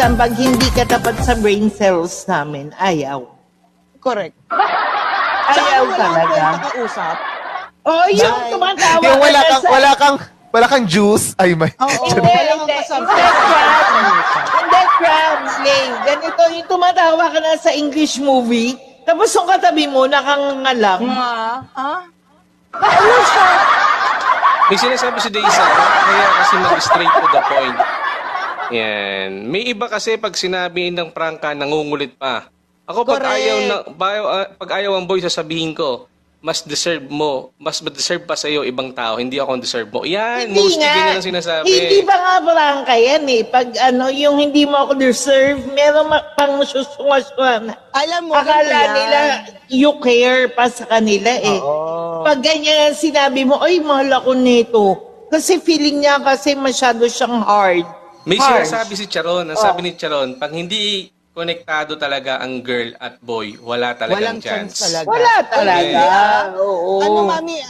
minsan, pag hindi ka tapat sa brain cells namin, ayaw. Correct. Ayaw talaga. Kausap. Oh, yung tumatawa yung wala kang juice. Ay, may. Hindi, Lane. Ganito, yung tumatawa ka na sa English movie, tapos yung katabi mo, nakangalang. Ano siya? May sinasabi si Daisa, kaya kasi mag-straight to the point. Yan. May iba kasi pag sinabi ng prangka, nangungulit pa. Ako pag ayaw ang boy, sasabihin ko, mas deserve pa sa iyo ibang tao, hindi ako ang deserve mo. Yan, hindi mostly nga, ganyan ang sinasabi. Hindi ba nga prangka yan eh. Pag yung hindi mo ako deserve, meron pang susunga-sunga. Alam mo, akala nila you care pa sa kanila eh. Pag ganyan sinabi mo, ay mahal ako nito. Kasi feeling niya kasi masyado siyang hard. May sinasabi si Charon, ang sabi ni Charon, pag hindi konektado talaga ang girl at boy, wala talagang chance. Wala talaga. Oo. Ano, mami,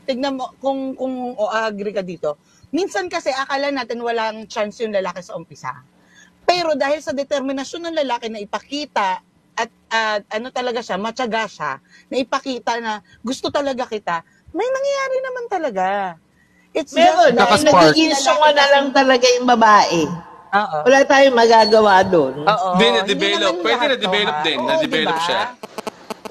tignan mo, kung agree ka dito, minsan kasi akala natin walang chance yung lalaki sa umpisa. Pero dahil sa determinasyon ng lalaki na ipakita at ano talaga siya, matyaga siya, na ipakita na gusto talaga kita, may nangyayari naman talaga. It's meron, nag-iisunga na lang talaga yung babae. Wala tayong magagawa doon. Hindi na-develop. Pwede na-develop din. Na-develop siya.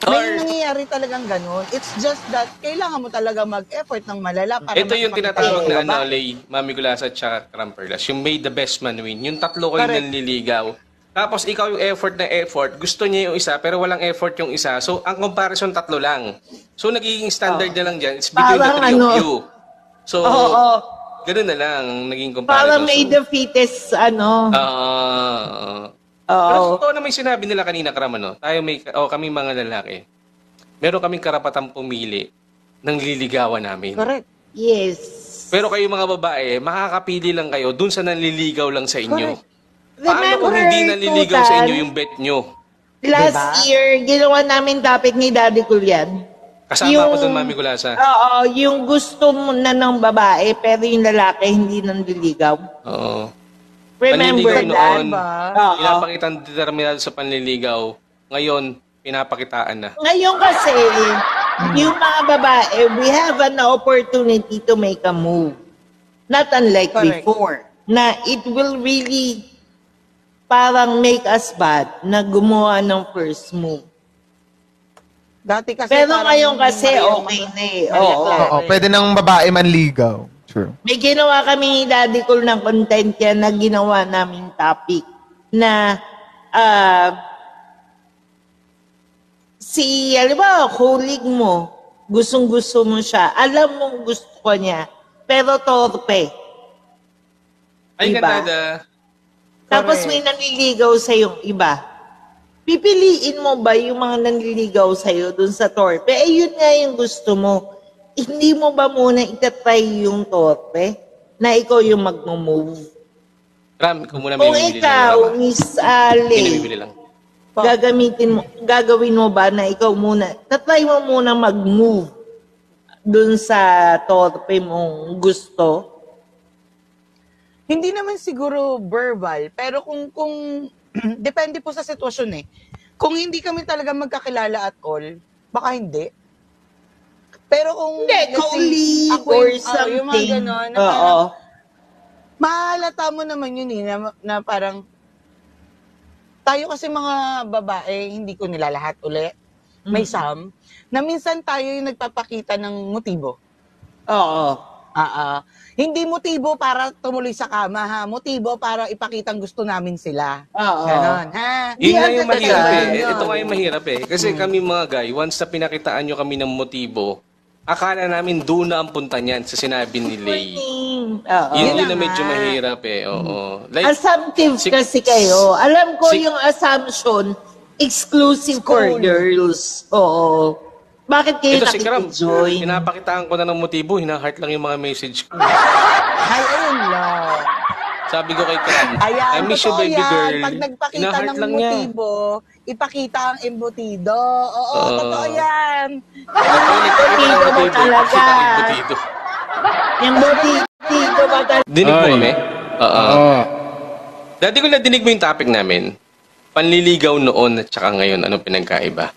May nangyayari talagang ganun. It's just that kailangan mo talaga mag-effort ng malala. Para ito yung tinatawag na Lay, Mami Gulasa at saka Cramperlas. Yung made the best man win. Yung tatlo ko yung nanliligaw. Tapos ikaw yung effort na effort. Gusto niya yung isa pero walang effort yung isa. So ang comparison tatlo lang. So nagiging standard na lang dyan. It's between the three of you. So, ganoon na lang naging comparison. Parang may the fittest, Pero totoo na may sinabi nila kanina, Kram, kami mga lalaki, meron kaming karapatang pumili ng liligawan namin. Correct. Yes. Pero kayo mga babae, makakapili lang kayo dun sa nanliligaw lang sa inyo. Correct. Paano kung hindi nanliligaw sa inyo yung bet nyo? Last year, ginawa namin topic ni Daddy Kulian. Kasama ko doon, Mami Gulasa. Oo, yung gusto mo na ng babae, pero yung lalaki hindi nanliligaw. Oo. Remember that? Noon, pinapakita ang determinado sa panliligaw. Ngayon, pinapakitaan na. Ngayon kasi, yung mga babae, we have an opportunity to make a move. Not unlike before. Na it will really parang make us bad na gumawa ng first move. Dati kasi pero ngayon kasi okay na eh. Oo. Pwede ng babae manligaw. True. May ginawa kami ni Daddy Cool ng content yan na ginawa naming topic na alam ba, colleague mo, gustong-gusto mo siya, alam mong gusto ko niya, pero torpe. Ay, diba? ganda. Tapos may nanliligaw sa yung iba. Pipiliin mo ba yung mga nanliligaw sa'yo dun sa torpe? Eh, yun nga yung gusto mo. Hindi mo ba muna itatry yung torpe na ikaw yung mag-move? Ram, kung muna kung ikaw, Miss Ale, gagawin mo ba na ikaw muna, tatry mo muna mag-move dun sa torpe mong gusto? Hindi naman siguro verbal, pero kung depende po sa sitwasyon eh. Kung hindi kami talaga magkakilala at all, baka hindi. Pero kung colleague or something. Yung mga gano'n, mahalata mo naman yun eh, na parang tayo kasi mga babae, hindi ko nila lahat uli. May some, na minsan tayo yung nagpapakita ng motibo. Hindi motibo para tumuloy sa kama, ha? Motibo para ipakitang gusto namin sila. Ganon, ha? Yun nga yung mahirap eh. Ito nga yung mahirap eh. Kasi kami mga guy, once na pinakitaan nyo kami ng motibo, akala namin doon na ang punta niyan sa sinabi ni Lay. Yun na medyo mahirap eh. Like, assumptive kasi kayo. Alam ko yung assumption, exclusive for girls. Bakit kayo nakikijjoin? Pinapakitaan ko na ng motibo, hina-heart lang yung mga message ko. Ayun lang. Sabi ko kay Kram, I miss you baby girl. Pag nagpakita ng motibo, ipakita ang embutido. Totoo yan. Embutido mo talaga. Embutido mo talaga. Dinig mo kami? Dati ko nadinig mo yung topic namin. Panliligaw noon at saka ngayon, anong pinagkaiba?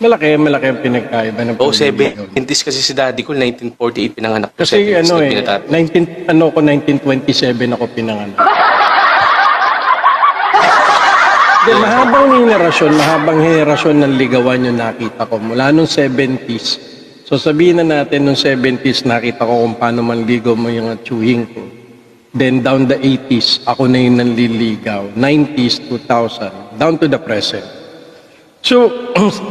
Malaki ang pinagkaiba ng Oh, panliligaw. 70s kasi si daddy ko, 1948 pinanganak ko. Kasi 70s ano na eh, pinatapos. 1927 ako pinanganak. Then, mahabang henerasyon ng ligawan yung nakita ko. Mula nung 70s. So sabihin na natin nung 70s, nakita ko kung paano manligaw mo yung chewing ko. Then down the 80s, ako na yung nanliligaw. 90s, 2000, down to the present. So,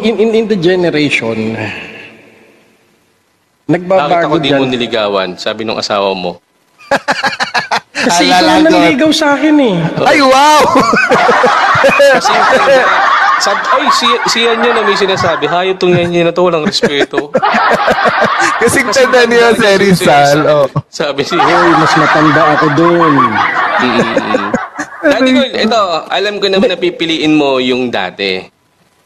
in the generation, Bakit nagbabago ako di mo dyan. niligawan? Sabi nung asawa mo. Kasi ikaw ang nanligaw sa akin eh. Ay, wow! Kasi si Yan yun na may sinasabi, hayop tong Yan na to, walang respeto. Kasing tanda niya si Rizal. Oh. Sabi si Hoy, mas matanda ako doon. Dati ko, ito, alam ko naman na pipiliin mo yung dati.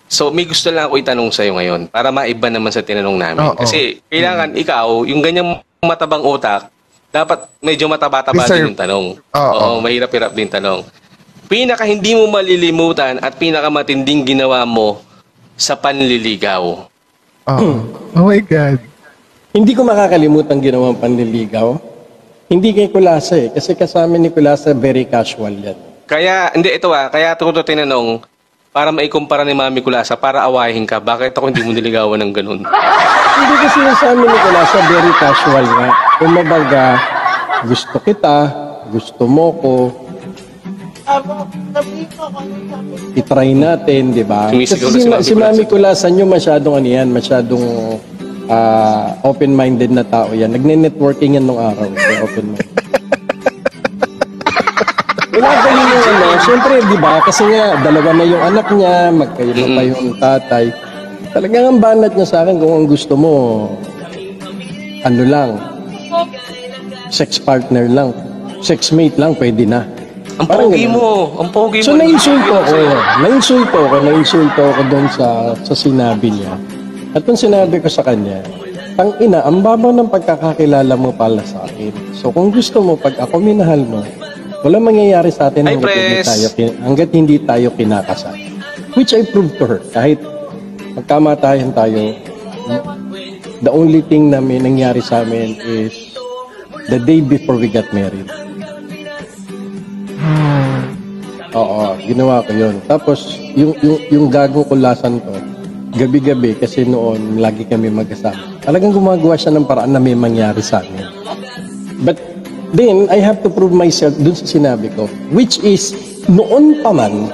So, may gusto lang ako itanong sa'yo ngayon para maiba naman sa tinanong namin. Oo. Kasi, kailangan ikaw, yung ganyang matabang utak, dapat medyo mataba-taba din Reserve. yung tanong. Oo. Oo, mahirap-hirap din tanong. Pinaka hindi mo malilimutan at pinaka matinding ginawa mo sa panliligaw. Oh. Oh my God. Hindi ko makakalimutan ginawang panliligaw. Hindi kay Kulasa eh. Kasi kasama ni Kulasa, very casual yan. Kaya, hindi, ito kaya ito ko ito tinanong para maikumpara ni Mami Kulasa, para awahin ka. Bakit ako hindi mo niligawan ng ganun? Hindi kasi yung sa amin ni Kulasa, very casual nga. Kumbaga, gusto kita, gusto mo ko, Sabihin mo kung ano sabi. itry natin, di ba? Sumisigaw Kasi na si Mami si Mami Kulasa nyo masyadong ano yan, masyadong open-minded na tao yan. Nagne-networking yan nung araw. Open-minded. Ilagayin yung ano, siyempre, di ba? Kasi nga, dalawa na yung anak niya, magkayo na pa yung tatay. Talagang ang banat niya sa akin kung ang gusto mo, ano lang, sex partner lang, sex mate lang, pwede na. Ang Parang pogi ganun. mo. Ang pogi So mo. nainsulto ako doon sa sinabi niya. At nung sinabi ko sa kanya, tang ina, ang babaw ng pagkakakilala mo pala sa akin. So kung gusto mo, pag ako minahal mo, wala mangyayari sa atin Hi, hanggat hindi tayo kinakasal. Which I proved to her. Kahit magkamatayan tayo, the only thing na may nangyari sa amin is the day before we got married. Oo, ginawa ko yun. Tapos, yung gagong kulasan ko, gabi-gabi, kasi noon, lagi kami mag-asama. Talagang gumagawa siya ng paraan na may mangyari sa amin. But, then, I have to prove myself dun sa sinabi ko, which is, noon pa man,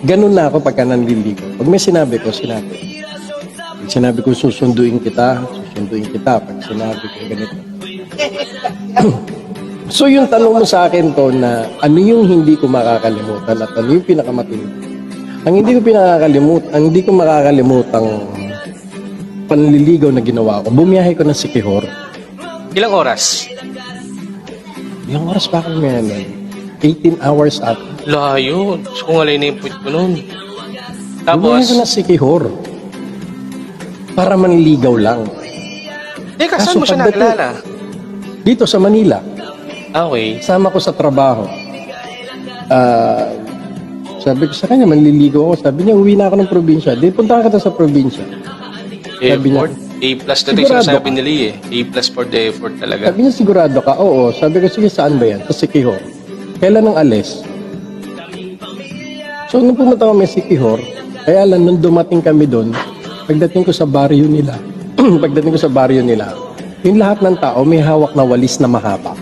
ganun na ako pagka nanliligo. Pag may sinabi ko, sinabi. Pag sinabi ko, susunduin kita. Pag sinabi ko, ganito. So yung tanong mo sa akin to na ano yung hindi ko makakalimutan at ano yung pinakamatindi. Ang hindi ko makakalimutang panliligaw na ginawa ko. Bumiyahe ko ng Siquijor. Ilang oras? Yung oras pa ako ngayon, 18 hours at. Layo. So, kung alay na yung puwit mo nun. Bumiyahe ko Tapos, ng Siquijor. Para manligaw lang. saan mo siya pagdating- nakilala? Dito sa Manila. Okay. Sama ko sa trabaho. Sabi ko sa kanya, manliligaw ako. Sabi niya, uwi na ako ng probinsya. Di, punta ka sa probinsya. Sabi niya, Effort. A plus na ito yung Sigurado sinasabi ka? nila eh. A plus for the effort talaga. Sabi niya, sigurado ka? Oo. Sabi ko, sige, saan ba yan? Sa Siquijor. Kailan ang alis? So, nung pumunta kami sa Siquijor, kaya lang, nung dumating kami doon, pagdating ko sa baryo nila, yung lahat ng tao may hawak na walis na mahaba.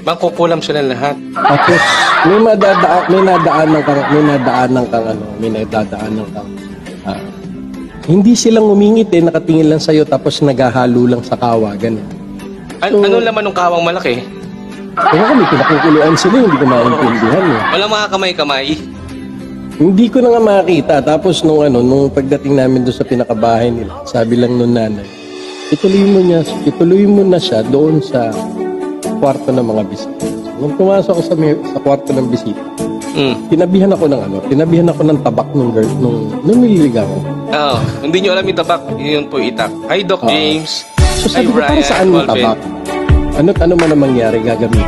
Mangkukulam sila lahat. Tapos, may nadaanan kang, hindi silang umingiti, nakatingin lang sa'yo, tapos naghahalo lang sa kawa, ganun. Anong laman ng kawang malaki? Kaya kami, pinakukuluan sila, hindi ko maintindihan eh. Walang mga kamay-kamay. Hindi ko na nga makita. Tapos nung pagdating namin doon sa pinakabahay nila, sabi lang nung nanay, ituloy mo na siya doon sa kwarto ng mga bisita. Nung pumasok ako sa kwarto ng bisita, tinabihan ako ng tabak nung nililigaw ko. Oo. Hindi nyo alam yung tabak. Yun po itak. Hi, Doc James. So Hi, sabi ko, para Brian. saan yung Alvin. tabak? Ano man ang mangyari, gagamitin.